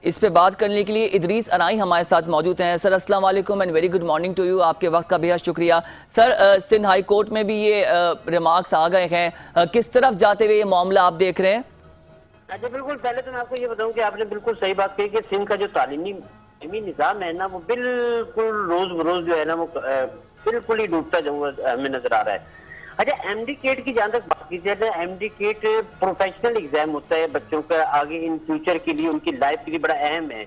اس پہ بات کرنے کے لیے ادریس انائی ہمارے ساتھ موجود ہیں۔ سر السلام علیکم and very good morning to you, آپ کے وقت کا بہت شکریہ۔ سر سندھ ہائی کورٹ میں بھی یہ ریمارکس آ گئے ہیں، کس طرف جاتے ہوئے یہ معاملہ آپ دیکھ رہے ہیں؟ اچھا بالکل، پہلے تو میں آپ کو یہ بتاؤں کہ آپ نے بالکل صحیح بات کہی کہ سندھ کا جو تعلیمی نظام ہے نا وہ بالکل روز بروز جو ہے نا وہ بالکل ہی ڈوبتا ہوا ہمیں نظر آ رہا ہے۔ اچھا ایم ڈی کیٹ کی جہاں تک بات کی جائے تو M D CAT professional exam ہوتا ہے بچوں کا آگے ان فیوچر کے لیے، ان کی لائف کے لیے بڑا اہم ہے،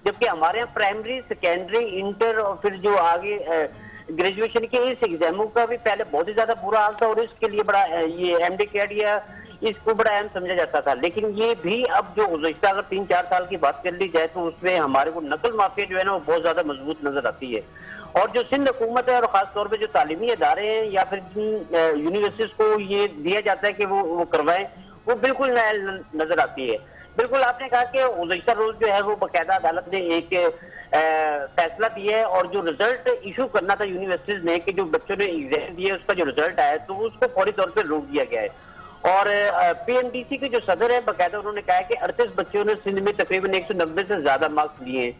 جبکہ ہمارے یہاں پرائمری سیکنڈری انٹر اور پھر جو آگے گریجویشن کے اس ایگزاموں کا بھی پہلے بہت ہی زیادہ برا حال تھا اور اس کے لیے بڑا یہ ایم ڈی کیٹ یا اس کو بڑا اہم سمجھا جاتا تھا، لیکن یہ بھی اب جو گزشتہ اگر 3-4 سال کی بات کر لی جائے تو اس میں ہمارے کو نقل مافیا جو ہے نا وہ بہت زیادہ مضبوط نظر آتی ہے، اور جو سندھ حکومت ہے اور خاص طور پہ جو تعلیمی ادارے ہیں یا پھر جن یونیورسٹیز کو یہ دیا جاتا ہے کہ وہ کروائیں، وہ بالکل نائل نظر آتی ہے۔ بالکل آپ نے کہا کہ گزشتہ روز جو ہے وہ باقاعدہ عدالت نے ایک فیصلہ دیا ہے اور جو رزلٹ ایشو کرنا تھا یونیورسٹیز نے کہ جو بچوں نے ایگزام دیے اس کا جو رزلٹ آیا تو اس کو فوری طور پہ روک دیا گیا ہے، اور پی ایم ڈی سی کے جو صدر ہے باقاعدہ انہوں نے کہا کہ 38 بچوں نے سندھ میں تقریباً 190 سے زیادہ مارکس لیے ہیں،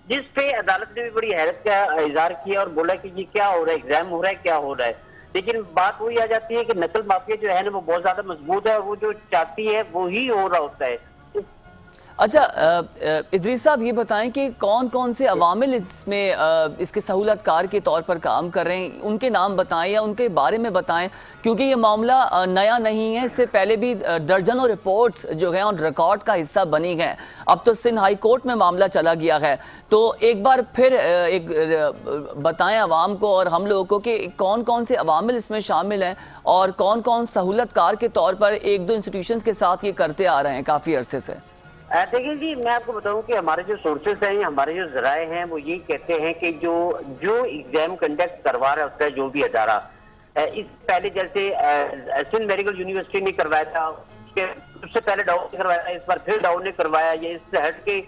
جس پہ عدالت نے بھی بڑی حیرت کا اظہار کیا اور بولا کہ یہ کیا ہو رہا ہے، ایگزام ہو رہا ہے، کیا ہو رہا ہے۔ لیکن بات وہی آ جاتی ہے کہ نقل مافیا جو ہے نا وہ بہت زیادہ مضبوط ہے اور وہ جو چاہتی ہے وہی ہو رہا ہوتا ہے۔ اچھا ادریس صاحب یہ بتائیں کہ کون کون سے عوامل اس میں اس کے سہولت کار کے طور پر کام کر رہے ہیں، ان کے نام بتائیں یا ان کے بارے میں بتائیں، کیونکہ یہ معاملہ نیا نہیں ہے، اس سے پہلے بھی درجنوں رپورٹس جو ہیں ان ریکارڈ کا حصہ بنی ہیں، اب تو سندھ ہائی کورٹ میں معاملہ چلا گیا ہے، تو ایک بار پھر ایک بتائیں عوام کو اور ہم لوگوں کو کہ کون کون سے عوامل اس میں شامل ہیں اور کون کون سہولت کار کے طور پر ایک دو انسٹیٹیوشنز کے ساتھ یہ کرتے آ رہے ہیں کافی عرصے سے۔ دیکھیں جی، میں آپ کو بتاؤں کہ ہمارے جو سورسز ہیں، ہمارے جو ذرائع ہیں وہ یہی کہتے ہیں کہ جو ایگزام کنڈکٹ کروا رہا ہوتا ہے جو بھی ادارہ، اس پہلے جیسے سندھ میڈیکل یونیورسٹی نے کروایا تھا، اس سے پہلے ڈاؤن نے کروایا، اس بار پھر ڈاؤن نے کروایا، یا اس سے ہٹ کے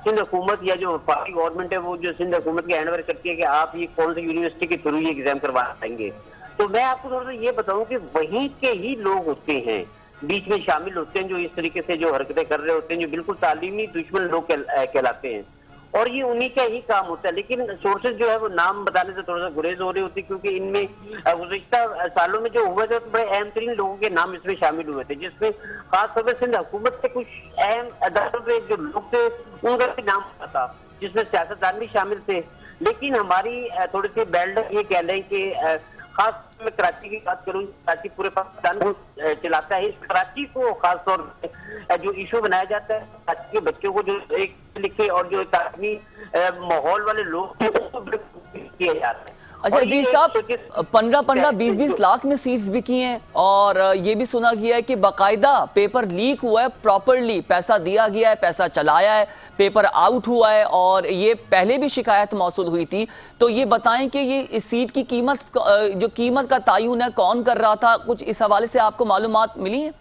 سندھ حکومت یا جو وفاقی گورنمنٹ ہے وہ جو سندھ حکومت کے ہینڈ اوور کرتی ہے کہ آپ یہ کون سی یونیورسٹی کے تھرو یہ ایگزام کروا پائیں گے، تو میں آپ کو تھوڑا سا یہ بتاؤں کہ وہیں کے ہی لوگ ہوتے ہیں بیچ میں شامل ہوتے ہیں جو اس طریقے سے جو حرکتیں کر رہے ہوتے ہیں، جو بالکل تعلیمی دشمن لوگ کہلاتے ہیں، اور یہ انہی کا ہی کام ہوتا ہے، لیکن سورسز جو ہے وہ نام بتانے سے تھوڑا سا گریز ہو رہی ہوتی ہے کیونکہ ان میں گزشتہ سالوں میں جو ہوئے تھے بڑے اہم ترین لوگوں کے نام اس میں شامل ہوئے تھے، جس میں خاص طور پہ سندھ حکومت کے کچھ اہم اداروں پہ جو لوگ تھے ان کا بھی نام تھا، جس میں سیاستدان بھی شامل تھے، لیکن ہماری تھوڑی سی بیلڈ یہ کہہ لیں کہ خاص میں کراچی کی بات کروں، کراچی پورے پاکستان کو چلاتا ہے، اس کراچی کو خاص طور پہ جو ایشو بنایا جاتا ہے کراچی کے بچوں کو جو ایک لکھے اور جو تعلیمی ماحول والے لوگ ہیں اس کو کیا جاتا ہے۔ اچھا ادریس صاحب 15-15 20-20 لاکھ میں سیٹس بھی کی ہیں اور یہ بھی سنا گیا ہے کہ باقاعدہ پیپر لیک ہوا ہے، پراپرلی پیسہ دیا گیا ہے، پیسہ چلایا ہے، پیپر آؤٹ ہوا ہے، اور یہ پہلے بھی شکایت موصول ہوئی تھی، تو یہ بتائیں کہ یہ اس سیٹ کی قیمت جو قیمت کا تعین ہے کون کر رہا تھا، کچھ اس حوالے سے آپ کو معلومات ملی ہیں؟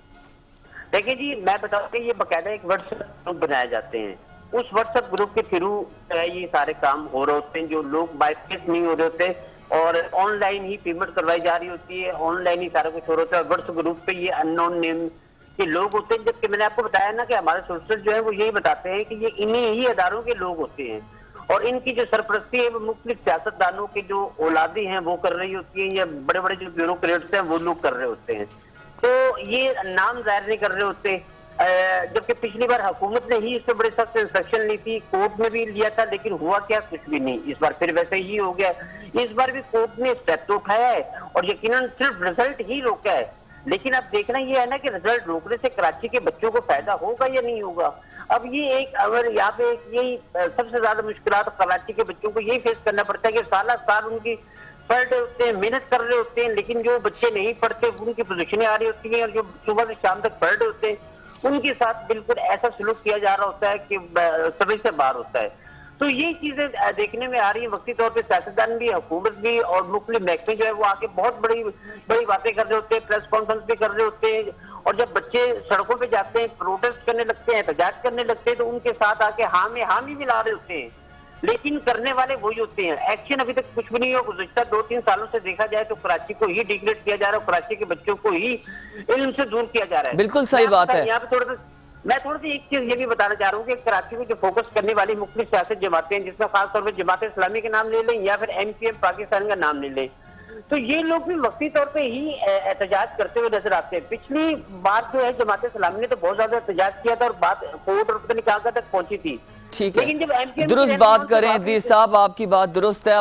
دیکھیں جی، میں بتاؤں کہ یہ باقاعدہ ایک واٹس ایپ گروپ بنائے جاتے ہیں، اس واٹس ایپ گروپ کے تھرو یہ سارے کام ہو رہے ہوتے ہیں، جو لوگ بائی فیس نہیں ہو رہے ہوتے اور آن لائن ہی پیمنٹ کروائی جا رہی ہوتی ہے، آن لائن ہی سارا کچھ ہو رہا ہوتا ہے، واٹس ایپ گروپ پہ یہ ان نون نیم کے لوگ ہوتے ہیں، جبکہ میں نے آپ کو بتایا نا کہ ہمارے سورسز جو ہیں وہ یہی بتاتے ہیں کہ یہ انہی ہی اداروں کے لوگ ہوتے ہیں اور ان کی جو سرپرستی ہے وہ مختلف سیاستدانوں کے جو اولادیں ہیں وہ کر رہی ہوتی ہیں یا بڑے بڑے جو بیوروکریٹس ہیں وہ لوگ کر رہے ہوتے ہیں، تو یہ نام ظاہر نہیں کر رہے ہوتے، جبکہ پچھلی بار حکومت نے ہی اس سے بڑے سخت انسٹرکشن لی تھی، کورٹ میں بھی لیا تھا، لیکن ہوا کیا، کچھ بھی نہیں، اس بار پھر ویسے ہی ہو گیا، اس بار بھی کورٹ نے اسٹیپ تو اٹھایا ہے اور یقیناً صرف رزلٹ ہی روکا ہے، لیکن اب دیکھنا یہ ہے نا کہ رزلٹ روکنے سے کراچی کے بچوں کو فائدہ ہوگا یا نہیں ہوگا۔ اب یہ ایک اگر یہاں پہ یہی سب سے زیادہ مشکلات کراچی کے بچوں کو یہی فیس کرنا پڑتا ہے کہ سالہ سال ان کی پڑھ رہے ہوتے ہیں، محنت کر رہے ہوتے ہیں، لیکن جو بچے نہیں پڑھتے ان کی پوزیشنیں آ رہی ہوتی ہیں اور جو صبح سے شام تک پڑھ رہے ہوتے ہیں ان کے ساتھ بالکل ایسا سلوک کیا جا رہا ہوتا ہے کہ سمجھ سے باہر ہوتا ہے، تو یہ چیزیں دیکھنے میں آ رہی ہیں، وقتی طور پہ سیاستدان بھی، حکومت بھی اور مختلف محکمے جو ہے وہ آ کے بہت بڑی بڑی باتیں کر رہے ہوتے ہیں، پریس کانفرنس بھی کر رہے ہوتے ہیں، اور جب بچے سڑکوں پہ جاتے ہیں، پروٹیسٹ کرنے لگتے ہیں، احتجاج کرنے لگتے ہیں تو ان کے ساتھ آ کے حامی ملا رہے ہوتے ہیں، لیکن کرنے والے وہی ہوتے ہیں، ایکشن ابھی تک کچھ بھی نہیں ہو۔ گزشتہ 2-3 سالوں سے دیکھا جائے تو کراچی کو ہی ڈیگریڈ کیا جا رہا ہے، کراچی کے بچوں کو ہی علم سے دور کیا جا رہا ہے۔ بالکل صحیح بات ہے۔ میں تھوڑی سی ایک چیز یہ بھی بتانا چاہ رہا ہوں کہ کراچی کو جو فوکس کرنے والی مختلف سیاسی جماعتیں ہیں، جس میں خاص طور پہ جماعت اسلامی کے نام لے لیں یا پھر MCM پاکستان کا نام لے لیں، تو یہ لوگ بھی وقتی طور پہ ہی احتجاج کرتے ہوئے نظر آتے ہیں. پچھلی بار جو ہے جماعت اسلامی نے تو بہت زیادہ احتجاج کیا تھا اور بات کورٹ اور پتہ نہیں کہاں تک پہنچی تھی. ٹھیک ہے، درست بات کریں ادریس صاحب، آپ کی بات درست ہے.